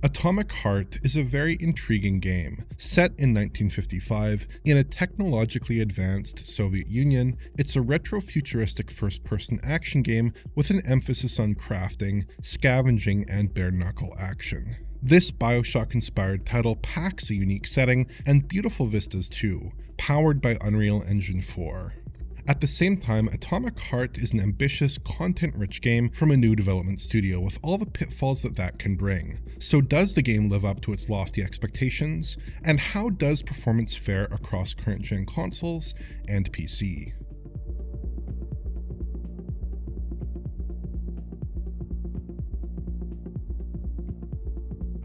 Atomic Heart is a very intriguing game. Set in 1955 in a technologically advanced Soviet Union, it's a retro-futuristic first-person action game with an emphasis on crafting, scavenging, and bare-knuckle action. This Bioshock-inspired title packs a unique setting and beautiful vistas too, powered by Unreal Engine 4. At the same time, Atomic Heart is an ambitious, content-rich game from a new development studio with all the pitfalls that can bring. So does the game live up to its lofty expectations? And how does performance fare across current-gen consoles and PC?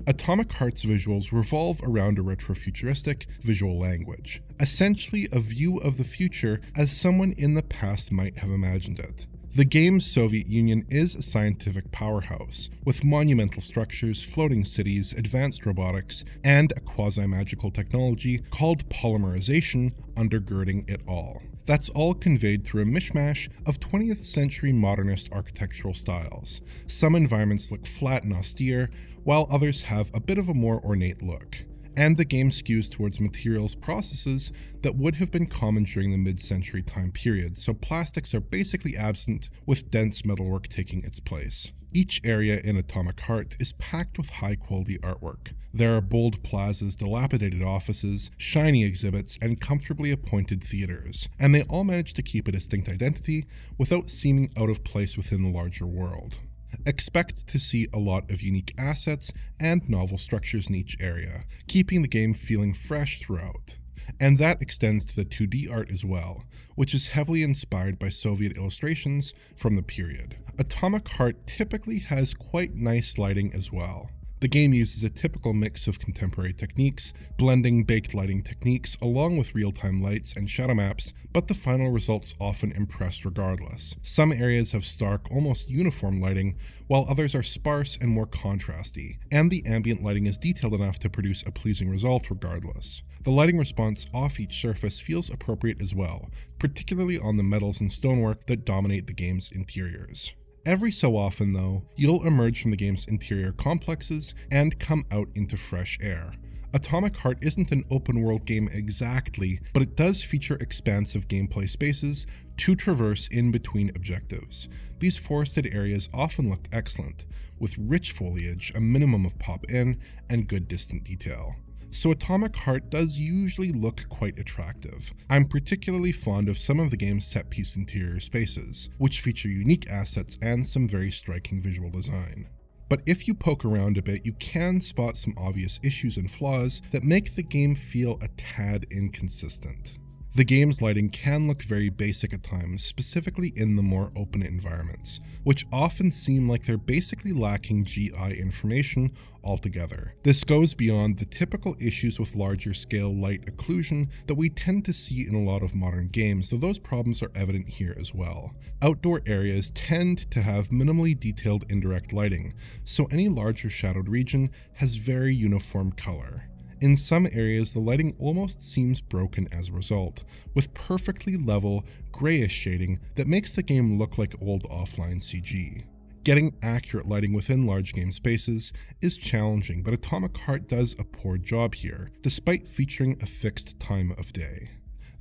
Atomic Heart's visuals revolve around a retrofuturistic visual language, essentially a view of the future as someone in the past might have imagined it. The game's Soviet Union is a scientific powerhouse, with monumental structures, floating cities, advanced robotics, and a quasi-magical technology called polymerization undergirding it all. That's all conveyed through a mishmash of 20th century modernist architectural styles. Some environments look flat and austere, while others have a bit of a more ornate look. And the game skews towards materials processes that would have been common during the mid-century time period, so plastics are basically absent, with dense metalwork taking its place. Each area in Atomic Heart is packed with high-quality artwork. There are bold plazas, dilapidated offices, shiny exhibits, and comfortably appointed theaters, and they all manage to keep a distinct identity without seeming out of place within the larger world. Expect to see a lot of unique assets and novel structures in each area, keeping the game feeling fresh throughout. And that extends to the 2D art as well, which is heavily inspired by Soviet illustrations from the period. Atomic Heart typically has quite nice lighting as well. The game uses a typical mix of contemporary techniques, blending baked lighting techniques along with real-time lights and shadow maps, but the final results often impress regardless. Some areas have stark, almost uniform lighting, while others are sparse and more contrasty, and the ambient lighting is detailed enough to produce a pleasing result regardless. The lighting response off each surface feels appropriate as well, particularly on the metals and stonework that dominate the game's interiors. Every so often, though, you'll emerge from the game's interior complexes and come out into fresh air. Atomic Heart isn't an open-world game exactly, but it does feature expansive gameplay spaces to traverse in between objectives. These forested areas often look excellent, with rich foliage, a minimum of pop-in, and good distant detail. So Atomic Heart does usually look quite attractive. I'm particularly fond of some of the game's set-piece interior spaces, which feature unique assets and some very striking visual design. But if you poke around a bit, you can spot some obvious issues and flaws that make the game feel a tad inconsistent. The game's lighting can look very basic at times, specifically in the more open environments, which often seem like they're basically lacking GI information altogether. This goes beyond the typical issues with larger scale light occlusion that we tend to see in a lot of modern games, though those problems are evident here as well. Outdoor areas tend to have minimally detailed indirect lighting, so any larger shadowed region has very uniform color. In some areas, the lighting almost seems broken as a result, with perfectly level, grayish shading that makes the game look like old offline CG. Getting accurate lighting within large game spaces is challenging, but Atomic Heart does a poor job here, despite featuring a fixed time of day.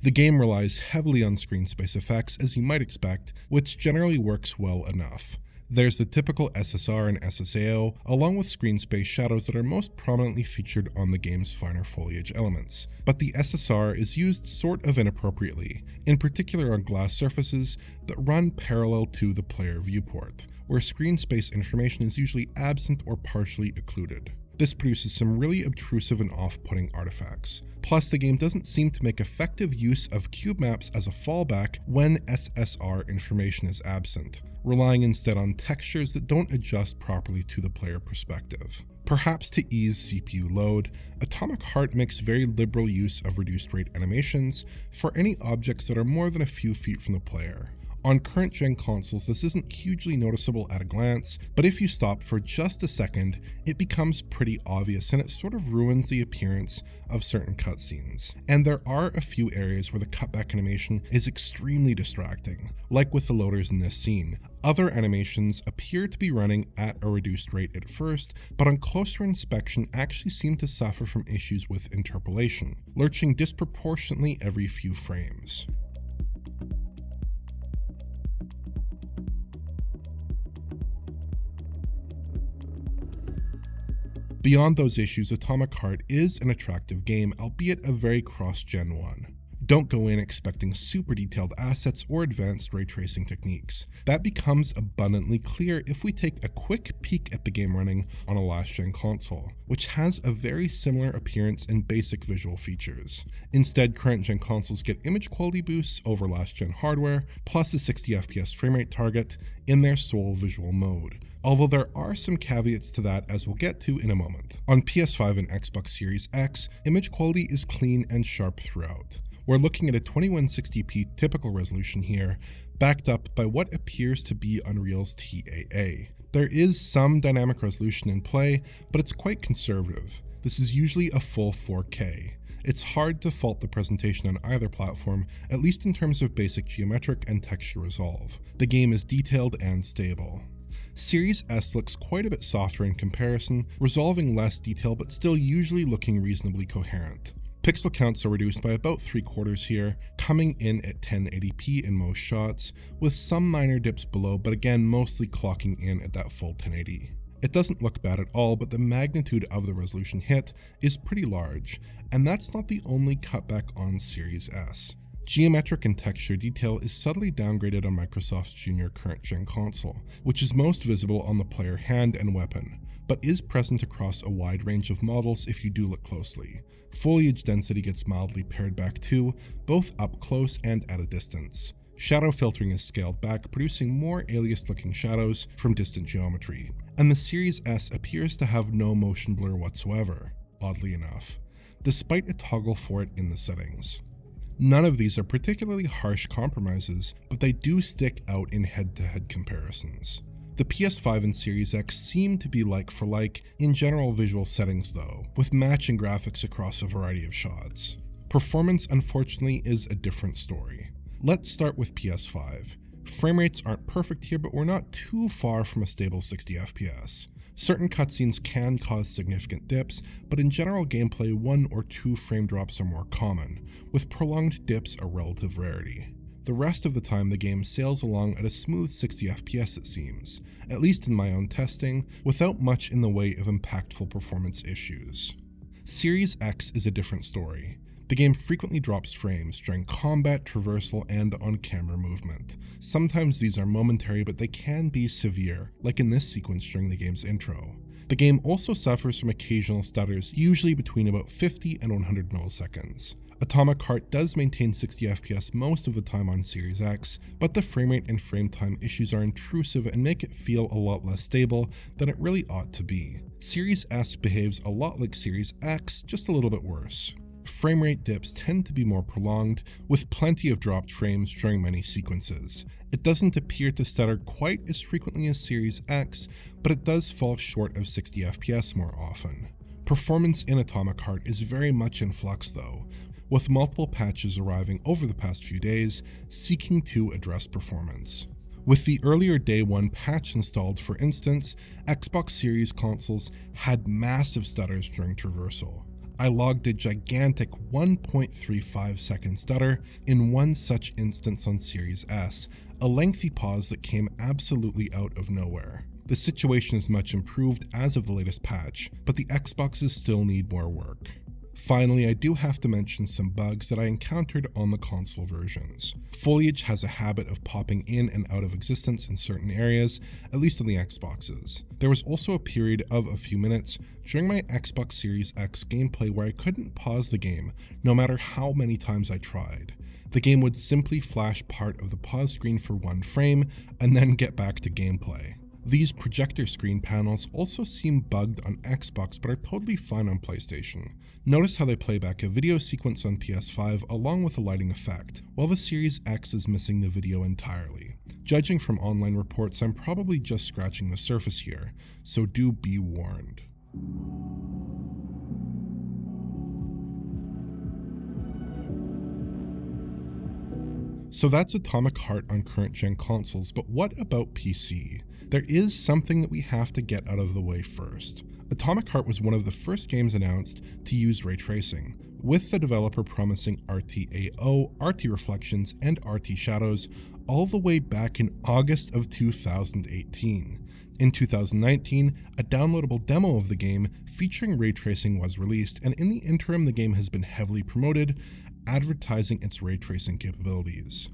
The game relies heavily on screen space effects, as you might expect, which generally works well enough. There's the typical SSR and SSAO, along with screen space shadows that are most prominently featured on the game's finer foliage elements. But the SSR is used sort of inappropriately, in particular on glass surfaces that run parallel to the player viewport, where screen space information is usually absent or partially occluded. This produces some really obtrusive and off-putting artifacts. Plus, the game doesn't seem to make effective use of cube maps as a fallback when SSR information is absent, relying instead on textures that don't adjust properly to the player perspective. Perhaps to ease CPU load, Atomic Heart makes very liberal use of reduced rate animations for any objects that are more than a few feet from the player. On current gen consoles, this isn't hugely noticeable at a glance, but if you stop for just a second, it becomes pretty obvious and it sort of ruins the appearance of certain cutscenes. And there are a few areas where the cutback animation is extremely distracting, like with the loaders in this scene. Other animations appear to be running at a reduced rate at first, but on closer inspection actually seem to suffer from issues with interpolation, lurching disproportionately every few frames. Beyond those issues, Atomic Heart is an attractive game, albeit a very cross-gen one. Don't go in expecting super detailed assets or advanced ray tracing techniques. That becomes abundantly clear if we take a quick peek at the game running on a last-gen console, which has a very similar appearance and basic visual features. Instead, current-gen consoles get image quality boosts over last-gen hardware, plus a 60 FPS framerate target in their sole visual mode. Although there are some caveats to that, as we'll get to in a moment. On PS5 and Xbox Series X, image quality is clean and sharp throughout. We're looking at a 2160p typical resolution here, backed up by what appears to be Unreal's TAA. There is some dynamic resolution in play, but it's quite conservative. This is usually a full 4K. It's hard to fault the presentation on either platform, at least in terms of basic geometric and texture resolve. The game is detailed and stable. Series S looks quite a bit softer in comparison, resolving less detail but still usually looking reasonably coherent. Pixel counts are reduced by about 3/4 here, coming in at 1080p in most shots, with some minor dips below, but again mostly clocking in at that full 1080. It doesn't look bad at all, but the magnitude of the resolution hit is pretty large, and that's not the only cutback on Series S. Geometric and texture detail is subtly downgraded on Microsoft's junior current-gen console, which is most visible on the player hand and weapon, but is present across a wide range of models if you do look closely. Foliage density gets mildly pared back too, both up close and at a distance. Shadow filtering is scaled back, producing more aliased-looking shadows from distant geometry, and the Series S appears to have no motion blur whatsoever, oddly enough, despite a toggle for it in the settings. None of these are particularly harsh compromises, but they do stick out in head-to-head comparisons. The PS5 and Series X seem to be like for like in general visual settings though, with matching graphics across a variety of shots. Performance, unfortunately, is a different story. Let's start with PS5. Frame rates aren't perfect here, but we're not too far from a stable 60 FPS. Certain cutscenes can cause significant dips, but in general gameplay 1 or 2 frame drops are more common, with prolonged dips a relative rarity. The rest of the time the game sails along at a smooth 60 FPS it seems, at least in my own testing, without much in the way of impactful performance issues. Series X is a different story. The game frequently drops frames during combat, traversal, and on-camera movement. Sometimes these are momentary, but they can be severe, like in this sequence during the game's intro. The game also suffers from occasional stutters, usually between about 50 and 100 milliseconds. Atomic Heart does maintain 60 FPS most of the time on Series X, but the framerate and frame time issues are intrusive and make it feel a lot less stable than it really ought to be. Series S behaves a lot like Series X, just a little bit worse. Framerate dips tend to be more prolonged, with plenty of dropped frames during many sequences. It doesn't appear to stutter quite as frequently as Series X, but it does fall short of 60 FPS more often. Performance in Atomic Heart is very much in flux though, with multiple patches arriving over the past few days seeking to address performance. With the earlier Day 1 patch installed, for instance, Xbox Series consoles had massive stutters during traversal. I logged a gigantic 1.35 second stutter in one such instance on Series S, a lengthy pause that came absolutely out of nowhere. The situation is much improved as of the latest patch, but the Xboxes still need more work. Finally, I do have to mention some bugs that I encountered on the console versions. Foliage has a habit of popping in and out of existence in certain areas, at least on the Xboxes. There was also a period of a few minutes during my Xbox Series X gameplay where I couldn't pause the game, no matter how many times I tried. The game would simply flash part of the pause screen for one frame, and then get back to gameplay. These projector screen panels also seem bugged on Xbox but are totally fine on PlayStation. Notice how they play back a video sequence on PS5 along with a lighting effect, while the Series X is missing the video entirely. Judging from online reports, I'm probably just scratching the surface here, so do be warned. So that's Atomic Heart on current-gen consoles, but what about PC? There is something that we have to get out of the way first. Atomic Heart was one of the first games announced to use ray tracing, with the developer promising RTAO, RT reflections, and RT shadows all the way back in August of 2018. In 2019, a downloadable demo of the game featuring ray tracing was released, and in the interim the game has been heavily promoted, advertising its ray tracing capabilities.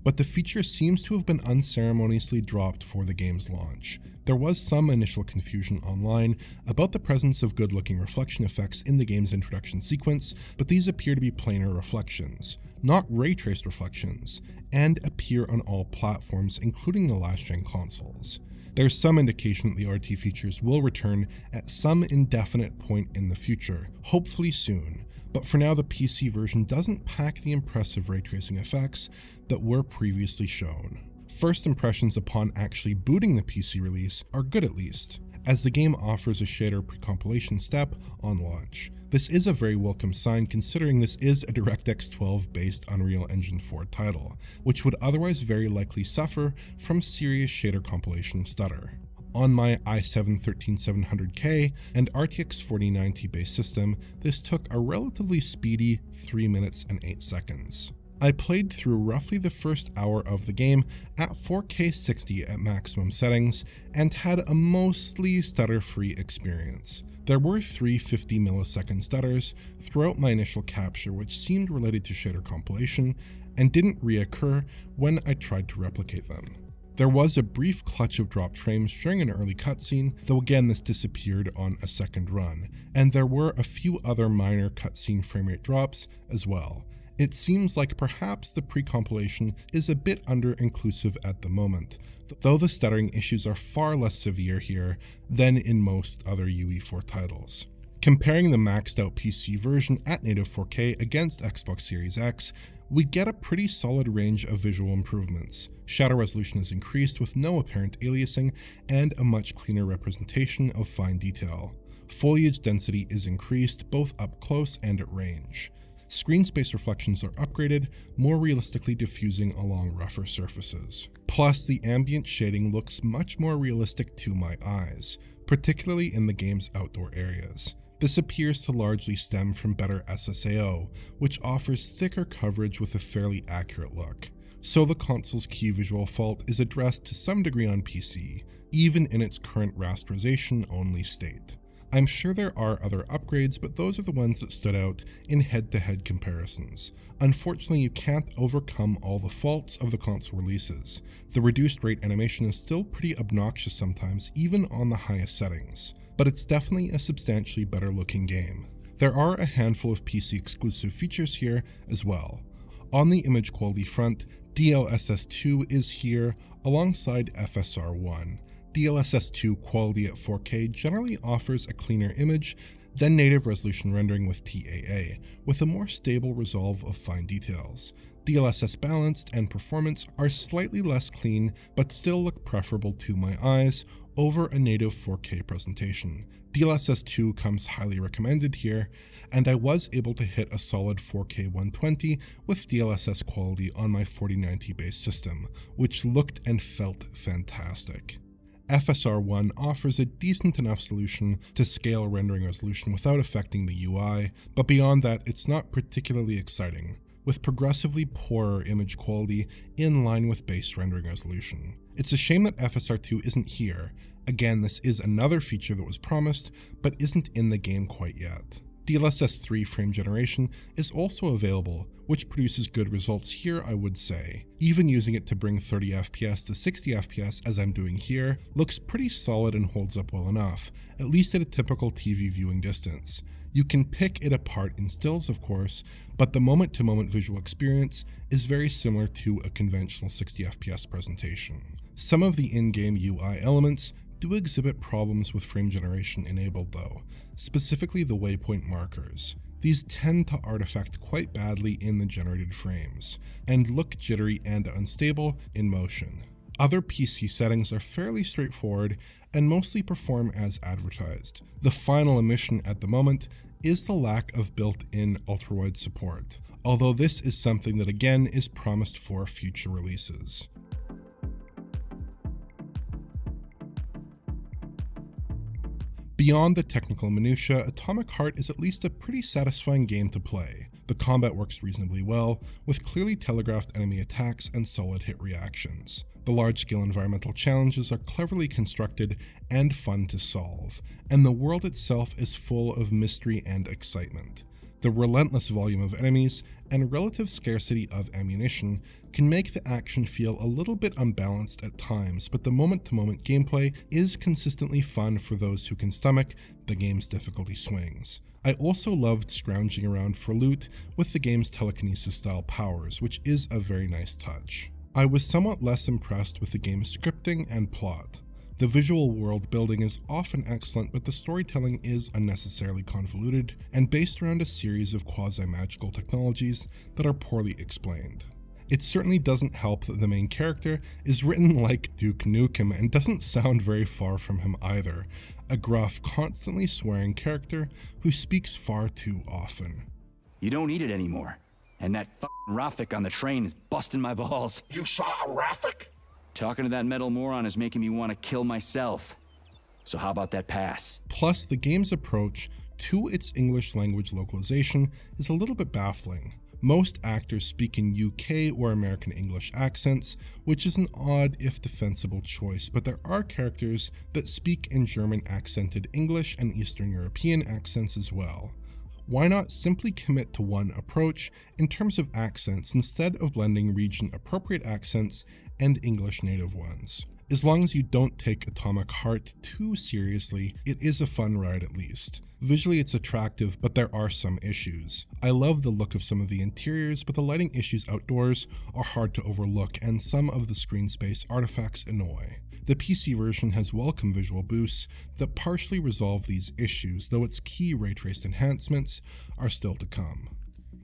But the feature seems to have been unceremoniously dropped for the game's launch. There was some initial confusion online about the presence of good-looking reflection effects in the game's introduction sequence, but these appear to be planar reflections, not ray-traced reflections, and appear on all platforms, including the last-gen consoles. There's some indication that the RT features will return at some indefinite point in the future, hopefully soon, but for now the PC version doesn't pack the impressive ray tracing effects that were previously shown. First impressions upon actually booting the PC release are good at least, as the game offers a shader precompilation step on launch. This is a very welcome sign considering this is a DirectX 12 based Unreal Engine 4 title, which would otherwise very likely suffer from serious shader compilation stutter. On my i7-13700K and RTX 4090 based system, this took a relatively speedy 3 minutes and 8 seconds. I played through roughly the first hour of the game at 4K 60 at maximum settings and had a mostly stutter-free experience. There were 3 50 millisecond stutters throughout my initial capture, which seemed related to shader compilation and didn't reoccur when I tried to replicate them. There was a brief clutch of dropped frames during an early cutscene, though again this disappeared on a second run, and there were a few other minor cutscene framerate drops as well. It seems like perhaps the pre-compilation is a bit under-inclusive at the moment, though the stuttering issues are far less severe here than in most other UE4 titles. Comparing the maxed out PC version at native 4K against Xbox Series X, we get a pretty solid range of visual improvements. Shadow resolution is increased with no apparent aliasing and a much cleaner representation of fine detail. Foliage density is increased both up close and at range. Screen space reflections are upgraded, more realistically diffusing along rougher surfaces. Plus, the ambient shading looks much more realistic to my eyes, particularly in the game's outdoor areas. This appears to largely stem from better SSAO, which offers thicker coverage with a fairly accurate look. So the console's key visual fault is addressed to some degree on PC, even in its current rasterization-only state. I'm sure there are other upgrades, but those are the ones that stood out in head-to-head comparisons. Unfortunately, you can't overcome all the faults of the console releases. The reduced rate animation is still pretty obnoxious sometimes, even on the highest settings, but it's definitely a substantially better looking game. There are a handful of PC exclusive features here as well. On the image quality front, DLSS 2 is here alongside FSR 1. DLSS 2 quality at 4K generally offers a cleaner image than native resolution rendering with TAA, with a more stable resolve of fine details. DLSS balanced and performance are slightly less clean, but still look preferable to my eyes over a native 4K presentation. DLSS 2 comes highly recommended here, and I was able to hit a solid 4K 120 with DLSS quality on my 4090 based system, which looked and felt fantastic. FSR 1 offers a decent enough solution to scale rendering resolution without affecting the UI, but beyond that it's not particularly exciting, with progressively poorer image quality in line with base rendering resolution. It's a shame that FSR 2 isn't here. Again, this is another feature that was promised, but isn't in the game quite yet. DLSS 3 frame generation is also available, which produces good results here, I would say. Even using it to bring 30 FPS to 60 FPS as I'm doing here looks pretty solid and holds up well enough, at least at a typical TV viewing distance. You can pick it apart in stills, of course, but the moment-to-moment visual experience is very similar to a conventional 60 FPS presentation. Some of the in-game UI elements do exhibit problems with frame generation enabled though, specifically the waypoint markers. These tend to artifact quite badly in the generated frames, and look jittery and unstable in motion. Other PC settings are fairly straightforward and mostly perform as advertised. The final omission at the moment is the lack of built-in ultra-wide support, although this is something that again is promised for future releases. Beyond the technical minutiae, Atomic Heart is at least a pretty satisfying game to play. The combat works reasonably well, with clearly telegraphed enemy attacks and solid hit reactions. The large-scale environmental challenges are cleverly constructed and fun to solve, and the world itself is full of mystery and excitement. The relentless volume of enemies and relative scarcity of ammunition can make the action feel a little bit unbalanced at times, but the moment-to-moment gameplay is consistently fun for those who can stomach the game's difficulty swings. I also loved scrounging around for loot with the game's telekinesis-style powers, which is a very nice touch. I was somewhat less impressed with the game's scripting and plot. The visual world building is often excellent, but the storytelling is unnecessarily convoluted and based around a series of quasi-magical technologies that are poorly explained. It certainly doesn't help that the main character is written like Duke Nukem and doesn't sound very far from him either, a gruff, constantly swearing character who speaks far too often. You don't need it anymore. And that f***ing Rafik on the train is busting my balls. You saw a Rafik? Talking to that metal moron is making me want to kill myself. So how about that pass? Plus, the game's approach to its English language localization is a little bit baffling. Most actors speak in UK or American English accents, which is an odd if defensible choice, but there are characters that speak in German accented English and Eastern European accents as well. Why not simply commit to one approach in terms of accents instead of blending region-appropriate accents and English native ones? As long as you don't take Atomic Heart too seriously, it is a fun ride at least. Visually it's attractive, but there are some issues. I love the look of some of the interiors, but the lighting issues outdoors are hard to overlook, and some of the screen space artifacts annoy. The PC version has welcome visual boosts that partially resolve these issues, though its key ray-traced enhancements are still to come.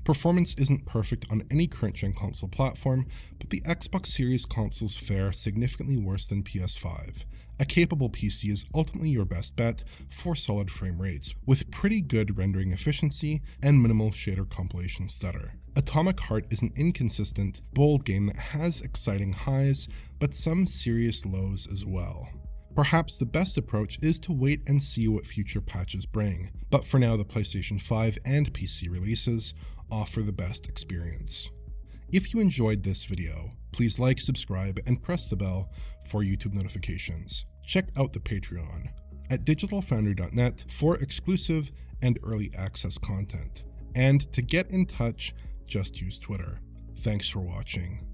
Performance isn't perfect on any current-gen console platform, but the Xbox Series consoles fare significantly worse than PS5. A capable PC is ultimately your best bet for solid frame rates, with pretty good rendering efficiency and minimal shader compilation stutter. Atomic Heart is an inconsistent, bold game that has exciting highs, but some serious lows as well. Perhaps the best approach is to wait and see what future patches bring, but for now the PlayStation 5 and PC releases offer the best experience. If you enjoyed this video, please like, subscribe, and press the bell for YouTube notifications. Check out the Patreon at digitalfoundry.net for exclusive and early access content. And to get in touch, just use Twitter. Thanks for watching.